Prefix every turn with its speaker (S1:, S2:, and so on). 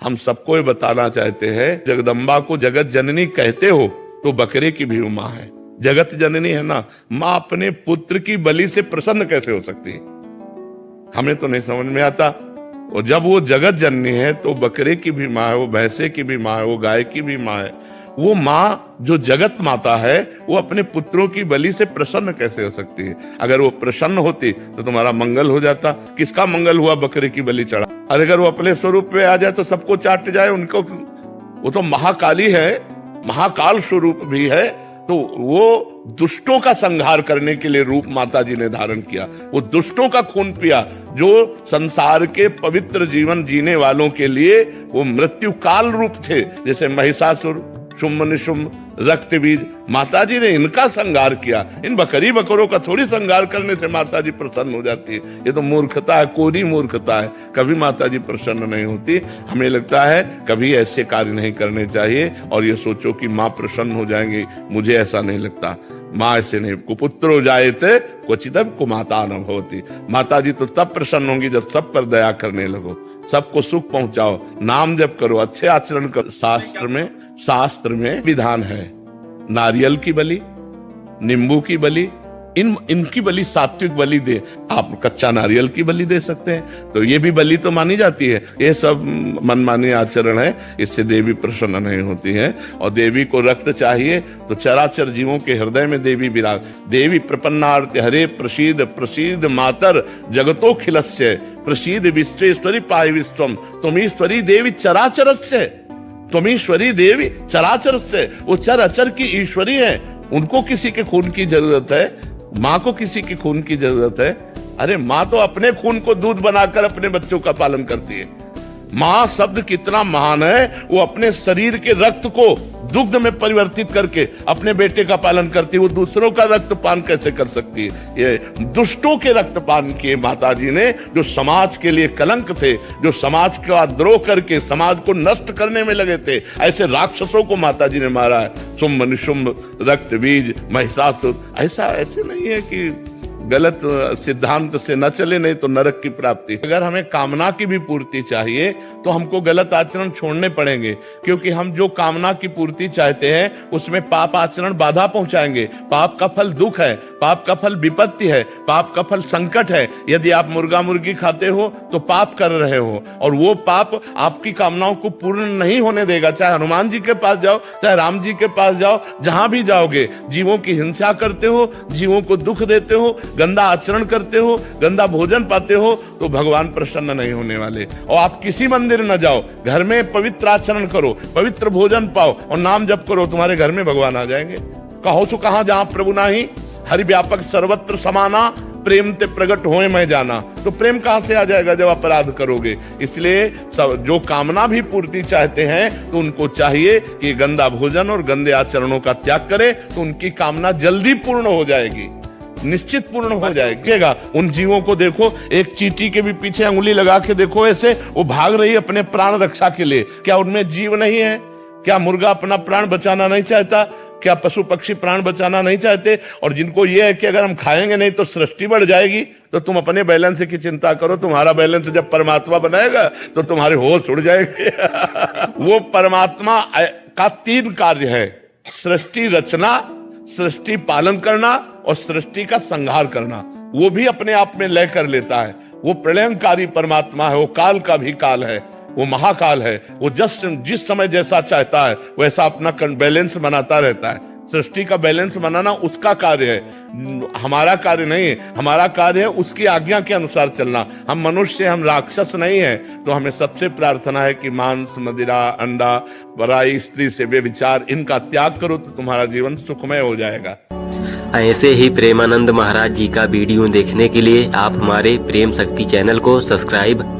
S1: हम सबको ये बताना चाहते हैं, जगदम्बा को जगत जननी कहते हो तो बकरे की भी माँ है। जगत जननी है ना, माँ अपने पुत्र की बलि से प्रसन्न कैसे हो सकती है, हमें तो नहीं समझ में आता। और जब वो जगत जननी है तो बकरे की भी माँ है, वो भैंसे की भी माँ है, वो गाय की भी माँ है। वो माँ जो जगत माता है वो अपने पुत्रों की बलि से प्रसन्न कैसे हो सकती है? अगर वो प्रसन्न होती तो तुम्हारा मंगल हो जाता। किसका मंगल हुआ? बकरे की बलि चढ़ा। और अगर वो अपने स्वरूप में आ जाए तो सबको चाट जाए उनको। वो तो महाकाली है, महाकाल स्वरूप भी है। तो वो दुष्टों का संहार करने के लिए रूप माता जी ने धारण किया। वो दुष्टों का खून पिया, जो संसार के पवित्र जीवन जीने वालों के लिए वो मृत्यु काल रूप थे। जैसे महिषासुर, शुम्भ निशुम्भ, रक्त बीज, माता जी ने इनका संहार किया। इन बकरी बकरों का थोड़ी संहार करने से माता जी प्रसन्न हो जाती है। ये तो मूर्खता है, कोरी मूर्खता है। कभी माता जी प्रसन्न नहीं होती। हमें लगता है कभी ऐसे कार्य नहीं करने चाहिए और ये सोचो कि माँ प्रसन्न हो जाएंगी। मुझे ऐसा नहीं लगता। माँ ऐसे नहीं, कुपुत्रो जायते क्वचिदपि कुमाता न भवति। माता जी तो तब प्रसन्न होंगी जब सब पर दया करने लगो, सबको सुख पहुंचाओ, नाम जप करो, अच्छे आचरण करो। शास्त्र में विधान है, नारियल की बलि, नींबू की बलि, इनकी बलि सात्विक बलि दे। आप कच्चा नारियल की बलि दे सकते हैं, तो ये भी बलि तो मानी जाती है। ये सब मनमानी आचरण है, इससे देवी प्रसन्न नहीं होती है। और देवी को रक्त चाहिए तो चराचर जीवों के हृदय में देवी विराज। देवी प्रपन्नार्थ हरे प्रसीद प्रसीद मातर जगतो खिलस्य प्रसीद विश्वेश्वरी पाहि विश्वम तुमीश्वरी देवी चराचरस्य। तुमीश्वरी देवी चराचरस्य, वो चर अचर की ईश्वरी है। उनको किसी के खून की जरूरत है? माँ को किसी की खून की जरूरत है? अरे माँ तो अपने खून को दूध बनाकर अपने बच्चों का पालन करती है। माँ शब्द कितना महान है, वो अपने शरीर के रक्त को दुग्ध में परिवर्तित करके अपने बेटे का पालन करती है। वो दूसरों का रक्तपान कैसे कर सकती है? ये दुष्टों के रक्तपान किए माता जी ने, जो समाज के लिए कलंक थे, जो समाज का द्रोह करके समाज को नष्ट करने में लगे थे। ऐसे राक्षसों को माता जी ने मारा है। शुम्भ निशुम्भ, रक्त बीज, महिषासुर। ऐसे नहीं है कि गलत सिद्धांत से न चले, नहीं तो नरक की प्राप्ति। अगर हमें कामना की भी पूर्ति चाहिए तो हमको गलत आचरण छोड़ने पड़ेंगे, क्योंकि हम जो कामना की पूर्ति चाहते हैं उसमें पाप आचरण बाधा पहुंचाएंगे। पाप का फल दुख है, पाप का फल विपत्ति है, पाप का फल संकट है। यदि आप मुर्गा मुर्गी खाते हो तो पाप कर रहे हो, और वो पाप आपकी कामनाओं को पूर्ण नहीं होने देगा। चाहे हनुमान जी के पास जाओ, चाहे राम जी के पास जाओ, जहां भी जाओगे जीवों की हिंसा करते हो, जीवों को दुख देते हो, गंदा आचरण करते हो, गंदा भोजन पाते हो, तो भगवान प्रसन्न नहीं होने वाले। और आप किसी मंदिर न जाओ, घर में पवित्र आचरण करो, पवित्र भोजन पाओ और नाम जप करो, तुम्हारे घर में भगवान आ जाएंगे। कहो सो कहां जहां प्रभु नाही, हरि व्यापक सर्वत्र समाना, प्रेम ते प्रकट होए मैं जाना। तो प्रेम कहां से आ जाएगा जब अपराध करोगे? इसलिए जो कामना भी पूर्ति चाहते हैं तो उनको चाहिए कि गंदा भोजन और गंदे आचरणों का त्याग करें, तो उनकी कामना जल्दी पूर्ण हो जाएगी, निश्चित पूर्ण हो जाएगा। उन जीवों को देखो, एक चींटी के भी पीछे अंगुली लगा के देखो, ऐसे वो भाग रही है अपने प्राण रक्षा के लिए। क्या उनमें जीव नहीं है? क्या मुर्गा अपना प्राण बचाना नहीं चाहता? क्या पशु पक्षी प्राण बचाना नहीं चाहते? और जिनको ये है कि अगर हम खाएंगे नहीं तो सृष्टि बढ़ जाएगी, तो तुम अपने बैलेंस की चिंता करो। तुम्हारा बैलेंस जब परमात्मा बनाएगा तो तुम्हारे होश उड़ जाएंगे। वो परमात्मा का 3 कार्य है: सृष्टि रचना, सृष्टि पालन करना और सृष्टि का संहार करना। वो भी अपने आप में लय कर लेता है। वो प्रलयंकारी परमात्मा है, वो काल का भी काल है, वो महाकाल है। वो जिस समय जैसा चाहता है वैसा अपना बैलेंस बनाता रहता है। सृष्टि का बैलेंस बनाना उसका कार्य है, हमारा कार्य नहीं है। हमारा कार्य है उसकी आज्ञा के अनुसार चलना। हम मनुष्य, हम राक्षस नहीं है। तो हमें सबसे प्रार्थना है कि मांस, मदिरा, अंडा, पराई स्त्री से व्यभिचार, इनका त्याग करो तो तुम्हारा जीवन सुखमय हो जाएगा।
S2: ऐसे ही प्रेमानंद महाराज जी का वीडियो देखने के लिए आप हमारे प्रेम शक्ति चैनल को सब्सक्राइब